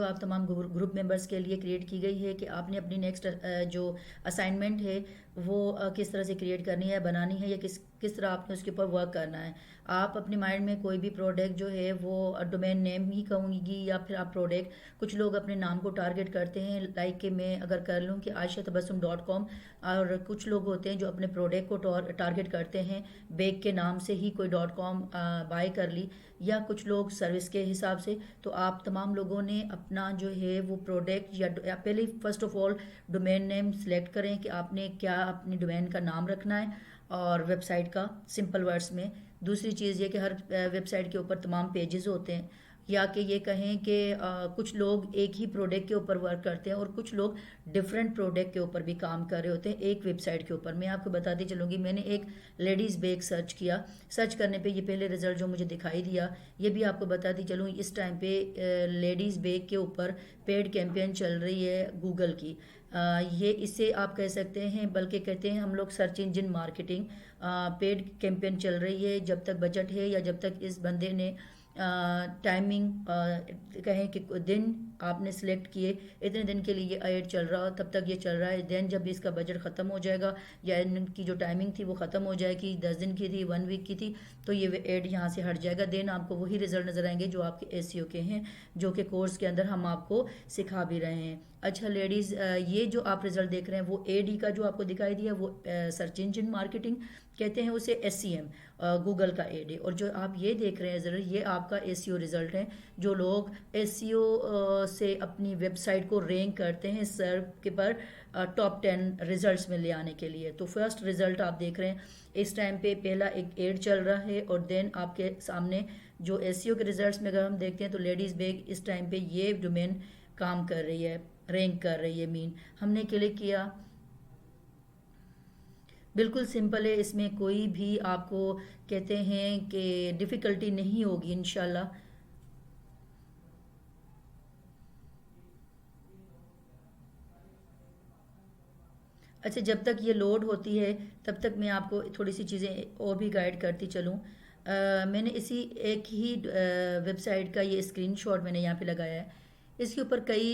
Video आप तमाम group members के लिए क्रिएट की गई है कि आपने अपनी नेक्स्ट जो असाइनमेंट है वो किस तरह से क्रिएट करनी है, बनानी है, या किस तरह आपने उसके ऊपर वर्क करना है। आप अपने माइंड में कोई भी प्रोडक्ट जो है वो डोमेन नेम ही कहूँगी या फिर आप प्रोडक्ट, कुछ लोग अपने नाम को टारगेट करते हैं, लाइक कि मैं अगर कर लूँ कि आयशा-तबस्सुम.com, और कुछ लोग होते हैं जो अपने प्रोडक्ट को टारगेट करते हैं बेग के नाम से ही कोई .com बाय कर ली, या कुछ लोग सर्विस के हिसाब से। तो आप तमाम लोगों ने अपना जो है वो प्रोडक्ट या पहले first of all domain name select करें कि आपने क्या अपनी डोमेन का नाम रखना है और वेबसाइट का सिंपल वर्ड्स में। दूसरी चीज़ ये कि हर वेबसाइट के ऊपर तमाम पेजेस होते हैं, या कि ये कहें कि कुछ लोग एक ही प्रोडक्ट के ऊपर वर्क करते हैं और कुछ लोग डिफरेंट प्रोडक्ट के ऊपर भी काम कर रहे होते हैं एक वेबसाइट के ऊपर। मैं आपको बताती चलूँगी, मैंने एक लेडीज़ बैग सर्च किया, सर्च करने पे ये पहले रिजल्ट जो मुझे दिखाई दिया, ये भी आपको बताती चलूँ, इस टाइम पे लेडीज़ बैग के ऊपर पेड कैंपेन चल रही है गूगल की। ये इससे आप कह सकते हैं, बल्कि कहते हैं हम लोग search engine marketing paid campaign चल रही है। जब तक बजट है या जब तक इस बंदे ने टाइमिंग कहें कि दिन आपने सिलेक्ट किए, इतने दिन के लिए ये ऐड चल रहा तब तक ये चल रहा है। देन जब इसका बजट ख़त्म हो जाएगा या इनकी जो टाइमिंग थी वो ख़त्म हो जाएगी, 10 दिन की थी, 1 वीक की थी, तो ये ऐड यहाँ से हट जाएगा। देन आपको वही रिजल्ट नज़र आएंगे जो आपके एसईओ के हैं, जो कि कोर्स के अंदर हम आपको सिखा भी रहे हैं। अच्छा लेडीज़, ये जो आप रिजल्ट देख रहे हैं वो एडी का जो आपको दिखाई दिया वो सर्च इंजन मार्केटिंग कहते हैं उसे, एसईएम गूगल का एड है। और जो आप ये देख रहे हैं ज़रा, ये आपका एसईओ रिजल्ट है। जो लोग एसईओ से अपनी वेबसाइट को रैंक करते हैं सर्व के पर टॉप 10 रिजल्ट्स में ले आने के लिए। तो फर्स्ट रिजल्ट आप देख रहे हैं, इस टाइम पे पहला एक एड चल रहा है, और देन आपके सामने जो एसईओ के रिजल्ट्स में अगर हम देखते हैं तो लेडीज़ बैग इस टाइम पे ये डोमेन काम कर रही है, रैंक कर रही है। मीन हमने क्लिक किया, बिल्कुल सिंपल है, इसमें कोई भी आपको कहते हैं कि डिफ़िकल्टी नहीं होगी इंशाल्लाह। अच्छा, जब तक ये लोड होती है तब तक मैं आपको थोड़ी सी चीज़ें और भी गाइड करती चलूँ। मैंने इसी एक ही वेबसाइट का ये स्क्रीनशॉट मैंने यहाँ पे लगाया है। इसके ऊपर कई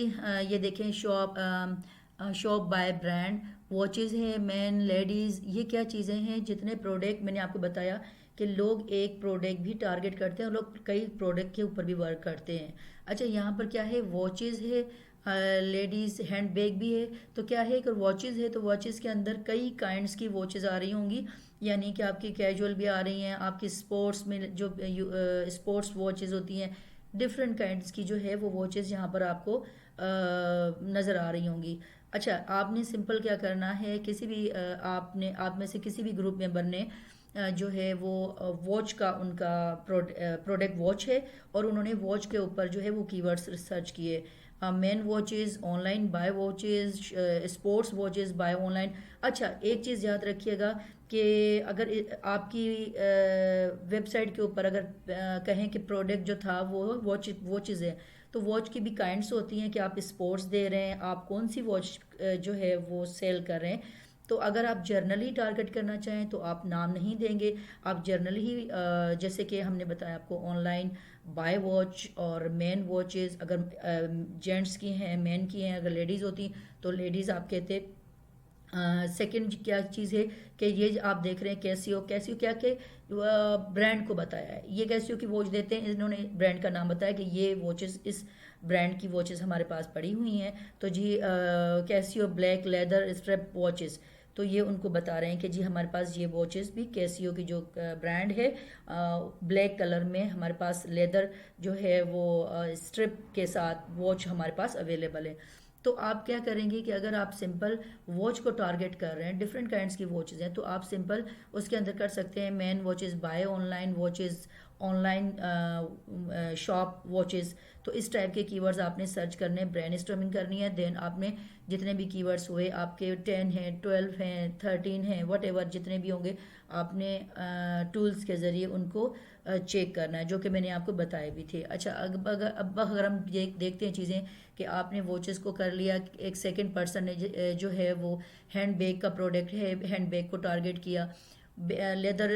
ये देखें, शॉप बाय ब्रांड, वॉचेज़ है, मैन, लेडीज़, ये क्या चीज़ें हैं, जितने प्रोडक्ट मैंने आपको बताया कि लोग एक प्रोडक्ट भी टारगेट करते हैं और लोग कई प्रोडक्ट के ऊपर भी वर्क करते हैं। अच्छा, यहाँ पर क्या है, वॉचेज़ है, लेडीज़ हैंड बैग भी है। तो क्या है, अगर वॉचेज़ है तो वॉचेज़ के अंदर कई काइंड्स की वॉचेज़ आ रही होंगी, यानी कि आपकी कैजुअल भी आ रही हैं, आपकी स्पोर्ट्स में जो स्पोर्ट्स वॉचेज़ होती हैं, डिफरेंट काइंड्स की जो है वो वॉचेज़ यहाँ पर आपको नज़र आ रही होंगी। अच्छा, आपने सिंपल क्या करना है, किसी भी आप में से किसी भी ग्रुप मेंबर ने जो है वो वॉच का उनका प्रोडक्ट वॉच है, और उन्होंने वॉच के ऊपर जो है वो कीवर्ड्स रिसर्च किए, man watches, online buy watches, sports watches buy online. अच्छा, एक चीज़ याद रखिएगा कि अगर आपकी वेबसाइट के ऊपर अगर कहें कि प्रोडक्ट जो था वो वॉचेज़ है, तो वॉच की भी काइंड्स होती हैं कि आप स्पोर्ट्स दे रहे हैं, आप कौन सी वॉच जो है वो सेल कर रहे हैं। तो अगर आप जर्नली टारगेट करना चाहें तो आप नाम नहीं देंगे, आप जर्नली ही जैसे कि हमने बताया आपको, ऑनलाइन बाय वॉच और मैन वॉचेज़, अगर जेंट्स की हैं, मैन की हैं, अगर लेडीज़ होती तो लेडीज़ आप कहते। सेकंड क्या चीज़ है कि ये आप देख रहे हैं कैसियो, कैसियो क्या के ब्रांड को बताया है, ये कैसियो की वॉच देते हैं, इन्होंने ब्रांड का नाम बताया कि ये वॉचेस, इस ब्रांड की वॉचेस हमारे पास पड़ी हुई हैं। तो जी Casio black leather strap watches, तो ये उनको बता रहे हैं कि जी हमारे पास ये वॉचेस भी कैसियो की जो ब्रांड है, ब्लैक कलर में हमारे पास लेदर जो है वो स्ट्रिप के साथ वॉच हमारे पास अवेलेबल है। तो आप क्या करेंगे कि अगर आप सिंपल वॉच को टारगेट कर रहे हैं, डिफरेंट काइंड्स की वॉचेज़ हैं, तो आप सिंपल उसके अंदर कर सकते हैं man watches buy online watches, online shop watches. तो इस टाइप के कीवर्ड्स आपने सर्च करने, ब्रेनस्टॉर्मिंग करनी है। देन आपने जितने भी कीवर्ड्स हुए आपके 10 हैं, 12 हैं, 13 हैं, वट एवर जितने भी होंगे, आपने टूल्स के ज़रिए उनको चेक करना है, जो कि मैंने आपको बताए भी थे। अच्छा, अब अगर हम देखते हैं चीज़ें कि आपने वॉचेस को कर लिया, एक सेकंड पर्सन ने जो है वो हैंड बैग का प्रोडक्ट है, हैंड बैग को टारगेट किया, leather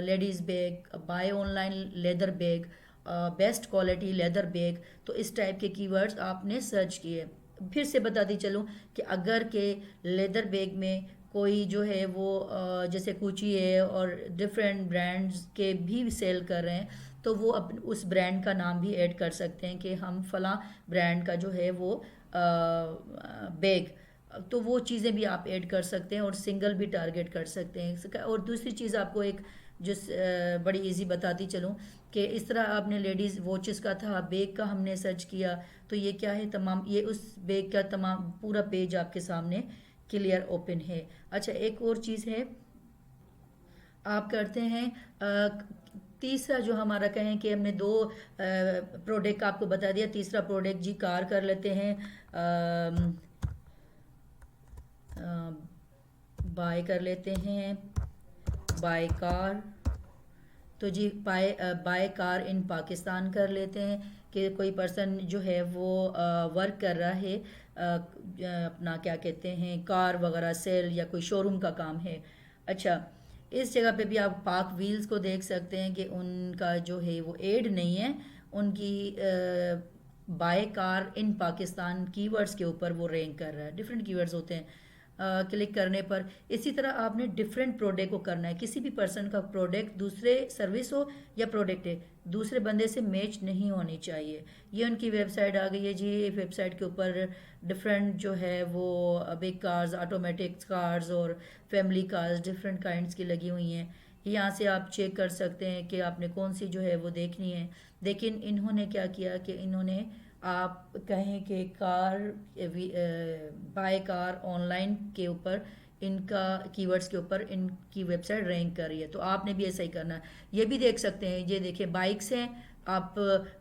ladies bag, buy online leather bag, best quality leather bag, तो इस टाइप के कीवर्ड्स आपने सर्च किए। फिर से बताती चलूँ कि अगर के लेदर बैग में कोई जो है वो जैसे गुची है और डिफरेंट ब्रांड्स के भी सेल कर रहे हैं, तो वो उस ब्रांड का नाम भी ऐड कर सकते हैं कि हम फला ब्रांड का जो है वो बैग, तो वो चीज़ें भी आप ऐड कर सकते हैं और सिंगल भी टारगेट कर सकते हैं। और दूसरी चीज़ आपको एक जो बड़ी इजी बताती चलूँ कि इस तरह आपने लेडीज़ वॉचेस का था, बैग का हमने सर्च किया, तो ये क्या है, तमाम ये उस बैग का तमाम पूरा पेज आपके सामने क्लियर ओपन है। अच्छा, एक और चीज़ है, आप करते हैं तीसरा जो हमारा कहें कि हमने दो प्रोडक्ट आपको बता दिया, तीसरा प्रोडक्ट जी कार कर लेते हैं। बाय कर लेते हैं, बाय कार, तो जी बाय कार इन पाकिस्तान कर लेते हैं कि कोई पर्सन जो है वो वर्क कर रहा है, अपना क्या कहते हैं कार वगैरह सेल या कोई शोरूम का काम है। अच्छा, इस जगह पे भी आप पाक व्हील्स को देख सकते हैं कि उनका जो है वो एड नहीं है, उनकी by car in Pakistan keywords के ऊपर वो रैंक कर रहा है, डिफरेंट कीवर्ड्स होते हैं क्लिक करने पर। इसी तरह आपने डिफरेंट प्रोडक्ट को करना है, किसी भी पर्सन का प्रोडक्ट दूसरे सर्विस हो या प्रोडक्ट है दूसरे बंदे से मैच नहीं होनी चाहिए। ये उनकी वेबसाइट आ गई है जी, वेबसाइट के ऊपर डिफरेंट जो है वो बिग कार्स, ऑटोमेटिक कार्स और फैमिली कार्स डिफरेंट काइंड्स की लगी हुई हैं। यहाँ से आप चेक कर सकते हैं कि आपने कौन सी जो है वो देखनी है। लेकिन इन्होंने क्या किया कि इन्होंने आप कहें कि कार बाय कार ऑनलाइन के ऊपर इनका कीवर्ड्स के ऊपर इनकी वेबसाइट रैंक कर रही है, तो आपने भी ऐसा ही करना है। ये भी देख सकते हैं, ये देखिए बाइक्स हैं, आप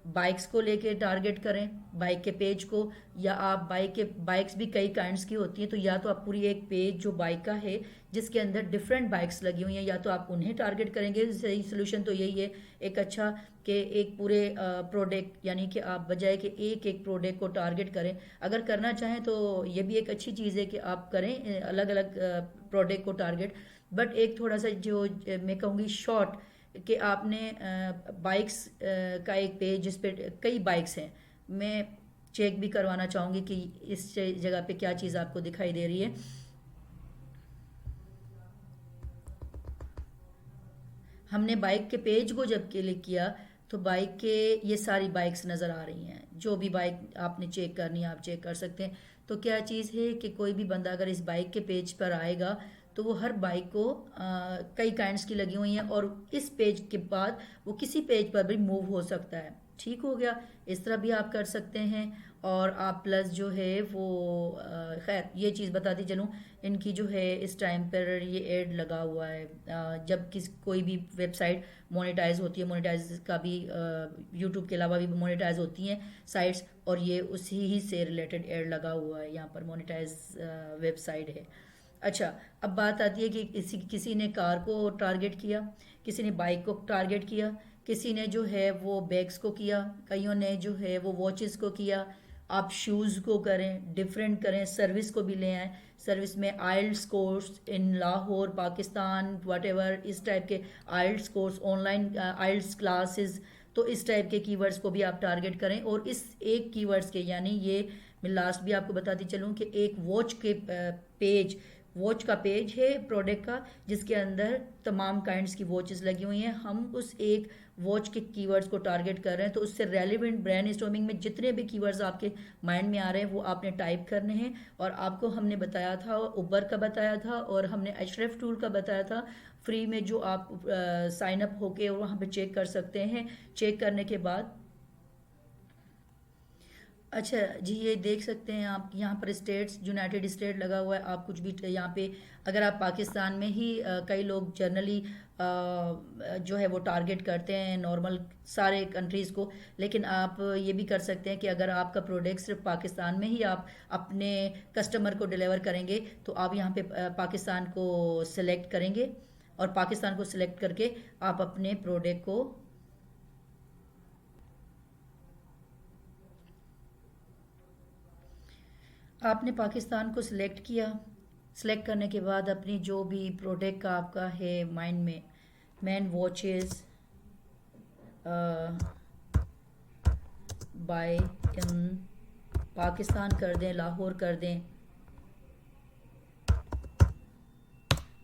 बाइक्स को लेके टारगेट करें बाइक के पेज को, या आप बाइक्स भी कई काइंड्स की होती हैं, तो या तो आप पूरी एक पेज जो बाइक का है जिसके अंदर डिफरेंट बाइक्स लगी हुई हैं, या तो आप उन्हें टारगेट करेंगे। सही सोल्यूशन तो यही है एक अच्छा कि एक पूरे प्रोडक्ट, यानी कि आप बजाय कि एक एक प्रोडक्ट को टारगेट करें, अगर करना चाहें तो ये भी एक अच्छी चीज़ है कि आप करें अलग अलग प्रोडक्ट को टारगेट। बट एक थोड़ा सा जो मैं कहूँगी शॉर्ट कि आपने बाइक्स का एक पेज जिस पे कई बाइक्स हैं, मैं चेक भी करवाना चाहूँगी कि इस जगह पे क्या चीज़ आपको दिखाई दे रही है। हमने बाइक के पेज को जब क्लिक किया तो बाइक के ये सारी बाइक्स नज़र आ रही हैं, जो भी बाइक आपने चेक करनी है आप चेक कर सकते हैं। तो क्या चीज़ है कि कोई भी बंदा अगर इस बाइक के पेज पर आएगा तो वो हर बाइक को कई काइंड्स की लगी हुई हैं, और इस पेज के बाद वो किसी पेज पर भी मूव हो सकता है। ठीक हो गया, इस तरह भी आप कर सकते हैं। और आप प्लस जो है वो खैर ये चीज़ बताती चलूँ, इनकी जो है इस टाइम पर ये ऐड लगा हुआ है, जब कोई भी वेबसाइट मोनेटाइज होती है, मोनेटाइज का भी यूट्यूब के अलावा भी मोनेटाइज होती हैं साइट्स, और ये उसी ही से रिलेटेड ऐड लगा हुआ है, यहाँ पर मोनेटाइज वेबसाइट है। अच्छा, अब बात आती है कि किसी ने कार को टारगेट किया, किसी ने बाइक को टारगेट किया, किसी ने जो है वो बैग्स को किया, कईयों ने जो है वो वॉचेस को किया। आप शूज़ को करें, डिफरेंट करें, सर्विस को भी ले आएँ। सर्विस में IELTS course in Lahore Pakistan whatever, इस टाइप के IELTS course, online IELTS classes, तो इस टाइप के कीवर्ड्स को भी आप टारगेट करें। और इस एक कीवर्ड्स के, यानी ये मैं लास्ट भी आपको बताती चलूँ कि एक वॉच का पेज है प्रोडक्ट का, जिसके अंदर तमाम काइंड्स की वॉचेस लगी हुई हैं। हम उस एक वॉच के कीवर्ड्स को टारगेट कर रहे हैं, तो उससे रेलिवेंट ब्रेन स्टॉर्मिंग में जितने भी कीवर्ड्स आपके माइंड में आ रहे हैं वो आपने टाइप करने हैं। और आपको हमने बताया था, उबर का बताया था और हमने एशरेफ टूल का बताया था, फ्री में जो आप साइन अप होके और वहाँ पे चेक कर सकते हैं। चेक करने के बाद अच्छा जी, ये देख सकते हैं आप यहाँ पर स्टेट्स, यूनाइटेड स्टेट लगा हुआ है। आप कुछ भी यहाँ पे अगर आप पाकिस्तान में ही कई लोग जनरली जो है वो टारगेट करते हैं नॉर्मल सारे कंट्रीज़ को, लेकिन आप ये भी कर सकते हैं कि अगर आपका प्रोडक्ट सिर्फ पाकिस्तान में ही आप अपने कस्टमर को डिलीवर करेंगे, तो आप यहाँ पे पाकिस्तान को सिलेक्ट करेंगे, और पाकिस्तान को सिलेक्ट करके आप अपने प्रोडक्ट को आपने पाकिस्तान को सिलेक्ट किया। सिलेक्ट करने के बाद अपनी जो भी प्रोडक्ट का आपका है माइंड में, मैन वॉचेस, बाय इन पाकिस्तान कर दें, लाहौर कर दें,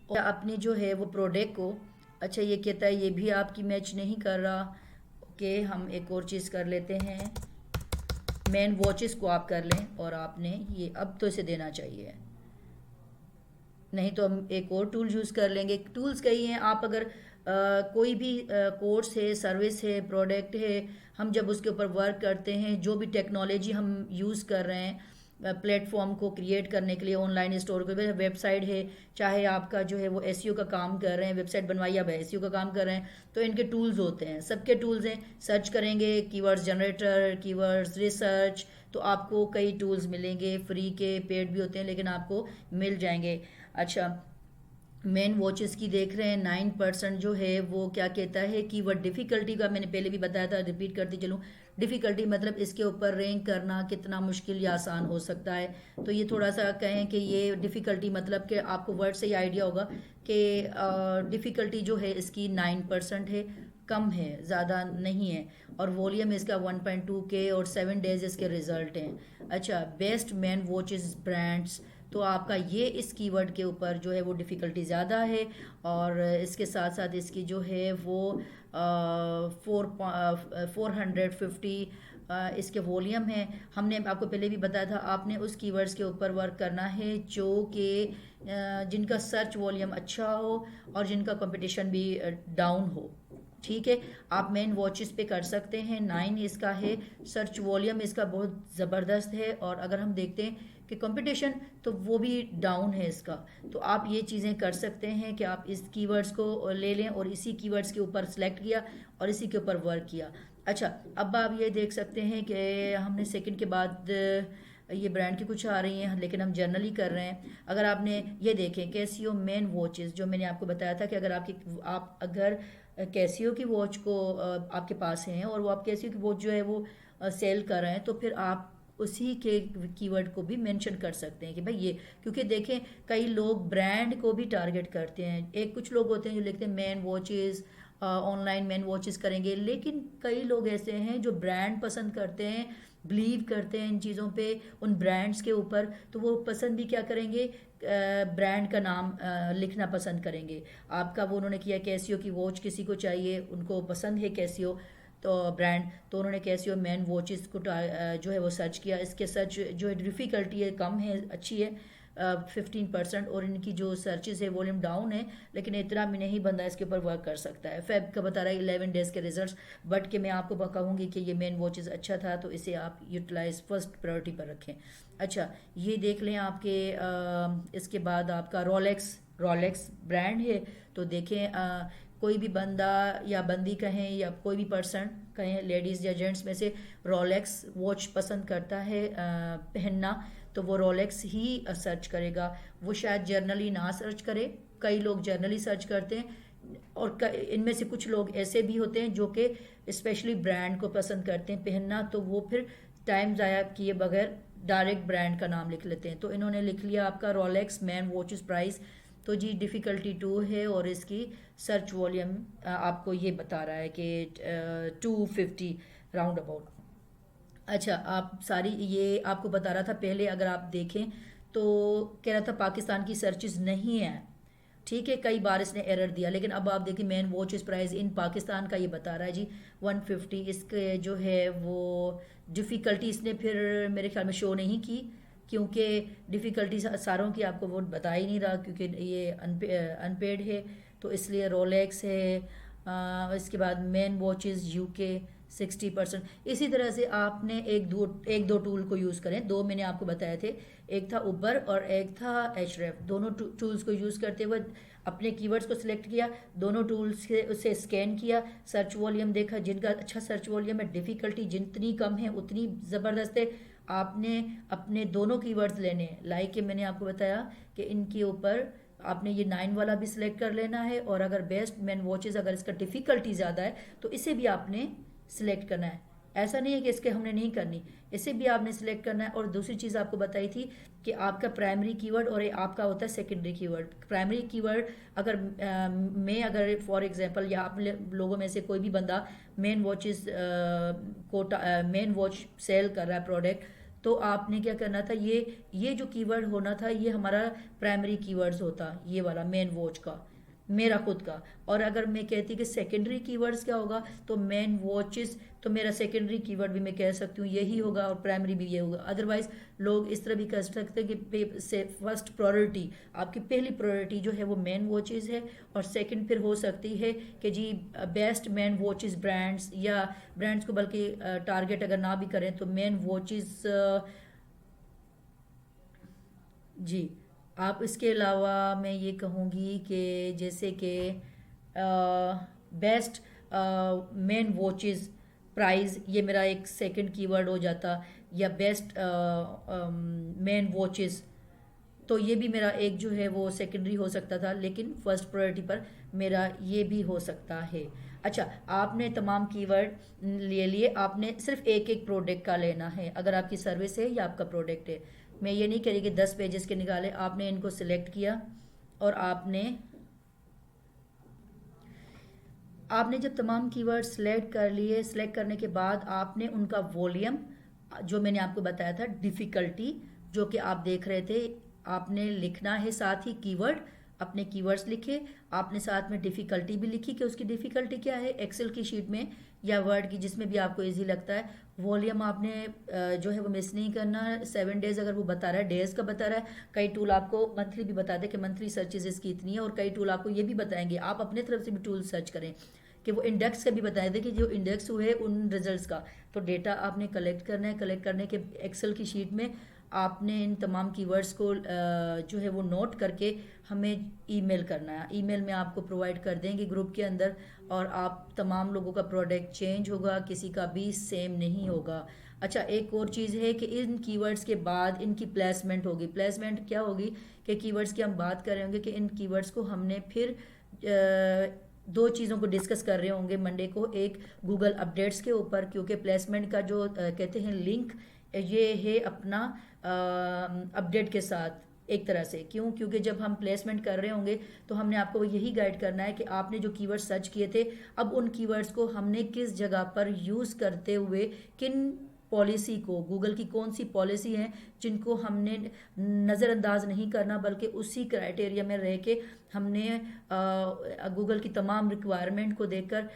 और अपने जो है वो प्रोडक्ट को, अच्छा ये कहता है ये भी आपकी मैच नहीं कर रहा, ओके हम एक और चीज़ कर लेते हैं, मैन वॉचेस को आप कर लें और आपने ये अब तो इसे देना चाहिए, नहीं तो हम एक और टूल यूज़ कर लेंगे। टूल्स कई हैं, आप अगर कोई भी कोर्स है, सर्विस है, प्रोडक्ट है, हम जब उसके ऊपर वर्क करते हैं, जो भी टेक्नोलॉजी हम यूज़ कर रहे हैं प्लेटफॉर्म को क्रिएट करने के लिए, ऑनलाइन स्टोर को, वेबसाइट है, चाहे आपका जो है वो एसईओ का काम कर रहे हैं, वेबसाइट बनवाई आप एसईओ का काम कर रहे हैं, तो इनके टूल्स होते हैं, सबके टूल्स हैं। सर्च करेंगे कीवर्ड्स जनरेटर, कीवर्ड्स रिसर्च, तो आपको कई टूल्स मिलेंगे, फ्री के, पेड भी होते हैं, लेकिन आपको मिल जाएंगे। अच्छा, मेन वॉचेस की देख रहे हैं, 9% जो है वो क्या कहता है कि वह डिफ़िकल्टी का, मैंने पहले भी बताया था, रिपीट करती चलूँ, डिफ़िकल्टी मतलब इसके ऊपर रैंक करना कितना मुश्किल या आसान हो सकता है। तो ये थोड़ा सा कहें कि ये डिफ़िकल्टी मतलब कि आपको वर्ड से ही आइडिया होगा कि डिफ़िकल्टी जो है इसकी 9% है, कम है, ज़्यादा नहीं है, और वॉल्यूम इसका 1.2K और 7 डेज इसके रिजल्ट हैं। अच्छा, बेस्ट मैन वॉचेस ब्रांड्स, तो आपका ये इस कीवर्ड के ऊपर जो है वो डिफ़िकल्टी ज़्यादा है, और इसके साथ साथ इसकी जो है वो 450 इसके वॉल्यूम है। हमने आपको पहले भी बताया था, आपने उस कीवर्ड्स के ऊपर वर्क करना है जो कि जिनका सर्च वॉल्यूम अच्छा हो और जिनका कंपटीशन भी डाउन हो। ठीक है, आप मेन वॉचेस पे कर सकते हैं, 9 इसका है, सर्च वॉल्यूम इसका बहुत ज़बरदस्त है, और अगर हम देखते हैं कि कंपटीशन तो वो भी डाउन है इसका। तो आप ये चीज़ें कर सकते हैं कि आप इस कीवर्ड्स को ले लें और इसी कीवर्ड्स के ऊपर सेलेक्ट किया और इसी के ऊपर वर्क किया। अच्छा, अब आप ये देख सकते हैं कि हमने सेकंड के बाद ये ब्रांड की कुछ आ रही हैं, लेकिन हम जनरली कर रहे हैं। अगर आपने ये देखें कैसियो मेन वॉचेस, जो मैंने आपको बताया था कि अगर आप अगर कैसियो की वॉच को आपके पास हैं और वो आप कैसियो की वॉच जो है वो सेल कर रहे हैं, तो फिर आप उसी के कीवर्ड को भी मेंशन कर सकते हैं कि भाई ये, क्योंकि देखें कई लोग ब्रांड को भी टारगेट करते हैं। एक कुछ लोग होते हैं जो लिखते हैं man watches, online man watches करेंगे, लेकिन कई लोग ऐसे हैं जो ब्रांड पसंद करते हैं, बिलीव करते हैं इन चीज़ों पे, उन ब्रांड्स के ऊपर, तो वो पसंद भी क्या करेंगे, ब्रांड का नाम लिखना पसंद करेंगे। आपका वो उन्होंने किया कैसियो की वॉच किसी को चाहिए, उनको पसंद है कैसियो तो ब्रांड, तो उन्होंने कैसियो मैन वॉचेस को जो है वो सर्च किया। इसके सर्च जो है डिफ़िकल्टी है कम है, अच्छी है, 15%, और इनकी जो सर्चेस है वॉल्यूम डाउन है, लेकिन इतना भी नहीं बंदा इसके ऊपर वर्क कर सकता है। फेब का बता रहा है 11 डेज़ के रिजल्ट्स, बट कि मैं आपको कहूँगी कि ये मेन वॉचेस अच्छा था, तो इसे आप यूटिलाइज फर्स्ट प्रायोरिटी पर रखें। अच्छा, ये देख लें आपके इसके बाद आपका रोलेक्स ब्रांड है, तो देखें कोई भी बंदा या बंदी कहें या कोई भी पर्सन कहें, लेडीज़ या जेंट्स में से रोलेक्स वॉच पसंद करता है पहनना, तो वो रोलेक्स ही सर्च करेगा। वो शायद जर्नली ना सर्च करे, कई लोग जर्नली सर्च करते हैं, और इनमें से कुछ लोग ऐसे भी होते हैं जो कि स्पेशली ब्रांड को पसंद करते हैं पहनना, तो वो फिर टाइम ज़ाया किए बगैर डायरेक्ट ब्रांड का नाम लिख लेते हैं। तो इन्होंने लिख लिया आपका रोलेक्स मैन वॉचेस प्राइस, तो जी डिफ़िकल्टी 2 है, और इसकी सर्च वॉल्यूम आपको ये बता रहा है कि 250 राउंड अबाउट। अच्छा, आप सारी ये आपको बता रहा था पहले, अगर आप देखें तो कह रहा था पाकिस्तान की सर्चेस नहीं है, ठीक है, कई बार इसने एरर दिया, लेकिन अब आप देखिए man watches price in Pakistan का ये बता रहा है जी 150। इसके जो है वो डिफ़िकल्टी इसने फिर मेरे ख्याल में शो नहीं की, क्योंकि डिफ़िकल्टी सारों की आपको वो बता ही नहीं रहा, क्योंकि ये अनपेड है, तो इसलिए रोलेक्स है। इसके बाद मैन वॉचेस यूके 60%। इसी तरह से आपने एक दो टूल को यूज़ करें, दो मैंने आपको बताए थे, एक था उबर और एक था एचरेफ। दोनों टूल्स को यूज़ करते हुए अपने कीवर्ड्स को सिलेक्ट किया, दोनों टूल्स से उसे स्कैन किया, सर्च वॉल्यूम देखा, जिनका अच्छा सर्च वॉल्यूम है, डिफ़िकल्टी जितनी कम है उतनी ज़बरदस्त है। आपने अपने दोनों कीवर्ड्स लेने हैं, लाइक कि मैंने आपको बताया कि इनके ऊपर आपने ये 9 वाला भी सिलेक्ट कर लेना है, और अगर बेस्ट मैन वॉचेस अगर इसका डिफ़िकल्टी ज़्यादा है तो इसे भी आपने सिलेक्ट करना है। ऐसा नहीं है कि इसके हमने नहीं करनी, इसे भी आपने सिलेक्ट करना है। और दूसरी चीज़ आपको बताई थी कि आपका प्राइमरी कीवर्ड और आपका होता है सेकेंडरी कीवर्ड। प्राइमरी कीवर्ड अगर मैं अगर फॉर एग्जांपल या आप लोगों में से कोई भी बंदा men watches men watch sell कर रहा है प्रोडक्ट, तो आपने क्या करना था, ये जो कीवर्ड होना था ये हमारा प्राइमरी कीवर्ड्स होता, ये वाला मेन वॉच का, मेरा खुद का। और अगर मैं कहती कि सेकेंडरी कीवर्ड्स क्या होगा, तो मेन वॉचेस, तो मेरा सेकेंडरी कीवर्ड भी मैं कह सकती हूँ यही होगा और प्राइमरी भी ये होगा। अदरवाइज लोग इस तरह भी कर सकते हैं कि से फर्स्ट प्रायोरिटी, आपकी पहली प्रायोरिटी जो है वो मेन वॉचेस है, और सेकंड फिर हो सकती है कि जी बेस्ट मेन वॉचेस ब्रांड्स, या ब्रांड्स को बल्कि टारगेट अगर ना भी करें तो मेन वॉचेस। जी, आप इसके अलावा मैं ये कहूँगी कि जैसे कि बेस्ट मेन वॉचेस प्राइस, ये मेरा एक सेकंड कीवर्ड हो जाता, या बेस्ट मेन वॉचेस, तो ये भी मेरा एक जो है वो सेकेंडरी हो सकता था, लेकिन फर्स्ट प्रायोरिटी पर मेरा ये भी हो सकता है। अच्छा, आपने तमाम कीवर्ड ले लिए, आपने सिर्फ एक एक प्रोडक्ट का लेना है, अगर आपकी सर्विस है या आपका प्रोडक्ट है। मैं ये नहीं कह रही कि 10 पेजेस के निकाले, आपने इनको सिलेक्ट किया और आपने जब तमाम कीवर्ड सिलेक्ट कर लिए, सिलेक्ट करने के बाद आपने उनका वॉल्यूम, जो मैंने आपको बताया था, डिफ़िकल्टी जो कि आप देख रहे थे, आपने लिखना है साथ ही कीवर्ड, अपने कीवर्ड्स लिखे, आपने साथ में डिफ़िकल्टी भी लिखी कि उसकी डिफ़िकल्टी क्या है, एक्सेल की शीट में या वर्ड की, जिसमें भी आपको इजी लगता है। वॉल्यूम आपने जो है वो मिस नहीं करना है। 7 डेज अगर वो बता रहा है, डेज का बता रहा है, कई टूल आपको मंथली भी बता दे कि मंथली सर्चेज इसकी इतनी है, और कई टूल आपको ये भी बताएंगे, आप अपने तरफ से भी टूल सर्च करें कि वो इंडेक्स का भी बताए दे कि जो इंडेक्स हुए उन रिजल्ट्स का। तो डेटा आपने कलेक्ट करना है, कलेक्ट करने के एक्सेल की शीट में आपने इन तमाम कीवर्ड्स को जो है वो नोट करके हमें ईमेल करना है। ईमेल में आपको प्रोवाइड कर देंगे ग्रुप के अंदर, और आप तमाम लोगों का प्रोडक्ट चेंज होगा, किसी का भी सेम नहीं होगा। अच्छा, एक और चीज़ है कि इन कीवर्ड्स के बाद इनकी प्लेसमेंट होगी। प्लेसमेंट क्या होगी कि कीवर्ड्स की हम बात कर रहे होंगे कि इन कीवर्ड्स को हमने फिर दो चीज़ों को डिस्कस कर रहे होंगे मंडे को, एक गूगल अपडेट्स के ऊपर, क्योंकि प्लेसमेंट का जो कहते हैं लिंक, ये है अपना अपडेट के साथ एक तरह से। क्यों? क्योंकि जब हम प्लेसमेंट कर रहे होंगे तो हमने आपको यही गाइड करना है कि आपने जो कीवर्ड सर्च किए थे, अब उन कीवर्ड्स को हमने किस जगह पर यूज़ करते हुए किन पॉलिसी को, गूगल की कौन सी पॉलिसी हैं जिनको हमने नज़रअंदाज नहीं करना, बल्कि उसी क्राइटेरिया में रह के हमने गूगल की तमाम रिक्वायरमेंट को देखकर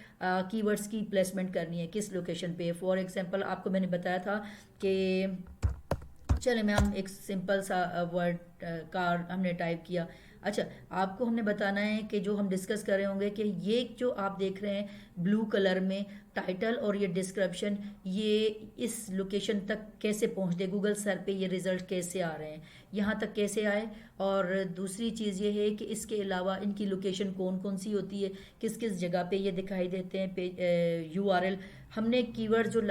कीवर्ड्स की प्लेसमेंट करनी है किस लोकेशन पे। फॉर एग्जांपल आपको मैंने बताया था कि चले मैं हम एक सिंपल सा वर्ड कार हमने टाइप किया। अच्छा, आपको हमने बताना है कि जो हम डिस्कस कर रहे होंगे कि ये जो आप देख रहे हैं ब्लू कलर में टाइटल और ये डिस्क्रिप्शन, ये इस लोकेशन तक कैसे पहुंचते, गूगल सर्च पे ये रिज़ल्ट कैसे आ रहे हैं, यहाँ तक कैसे आए। और दूसरी चीज़ ये है कि इसके अलावा इनकी लोकेशन कौन कौन सी होती है, किस किस जगह पे ये दिखाई देते हैं। यूआरएल हमने कीवर्ड जो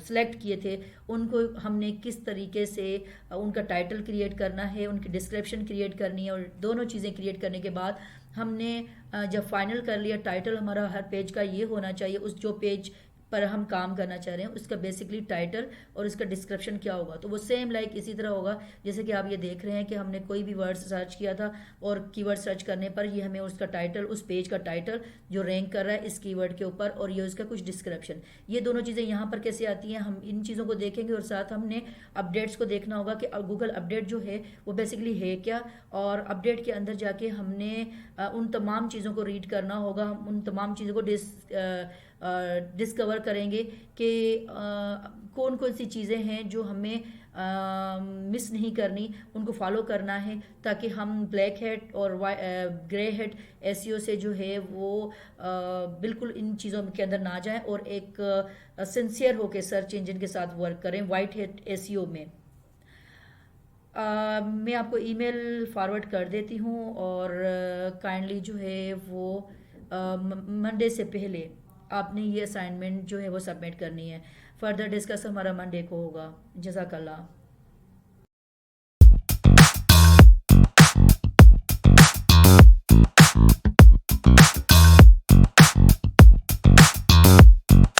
सेलेक्ट किए थे उनको हमने किस तरीके से उनका टाइटल क्रिएट करना है, उनकी डिस्क्रिप्शन क्रिएट करनी है, और दोनों चीज़ें क्रिएट करने के बाद हमने जब फाइनल कर लिया, टाइटल हमारा हर पेज का ये होना चाहिए, उस जो पेज पर हम काम करना चाह रहे हैं उसका बेसिकली टाइटल और इसका डिस्क्रिप्शन क्या होगा। तो वो सेम लाइक इसी तरह होगा जैसे कि आप ये देख रहे हैं कि हमने कोई भी वर्ड सर्च किया था और कीवर्ड सर्च करने पर ये हमें उसका टाइटल, उस पेज का टाइटल जो रैंक कर रहा है इस कीवर्ड के ऊपर, और ये उसका कुछ डिस्क्रिप्शन, ये दोनों चीज़ें यहाँ पर कैसे आती हैं, हम इन चीज़ों को देखेंगे। और साथ हमने अपडेट्स को देखना होगा कि गूगल अपडेट जो है वो बेसिकली है क्या, और अपडेट के अंदर जाके हमने उन तमाम चीज़ों को रीड करना होगा, हम उन तमाम चीज़ों को डिस्कवर करेंगे कि कौन कौन सी चीज़ें हैं जो हमें मिस नहीं करनी, उनको फॉलो करना है, ताकि हम ब्लैक हेड और ग्रे हेड एसईओ से जो है वो बिल्कुल इन चीज़ों के अंदर ना जाएं और एक सिंसियर होकर सर्च इंजन के साथ वर्क करें वाइट हेड एसईओ में। मैं आपको ईमेल फॉरवर्ड कर देती हूँ, और काइंडली जो है वो मंडे से पहले आपने ये असाइनमेंट जो है वो सबमिट करनी है। फर्दर डिस्कस हमारा मंडे को होगा। जज़ाकल्लाह।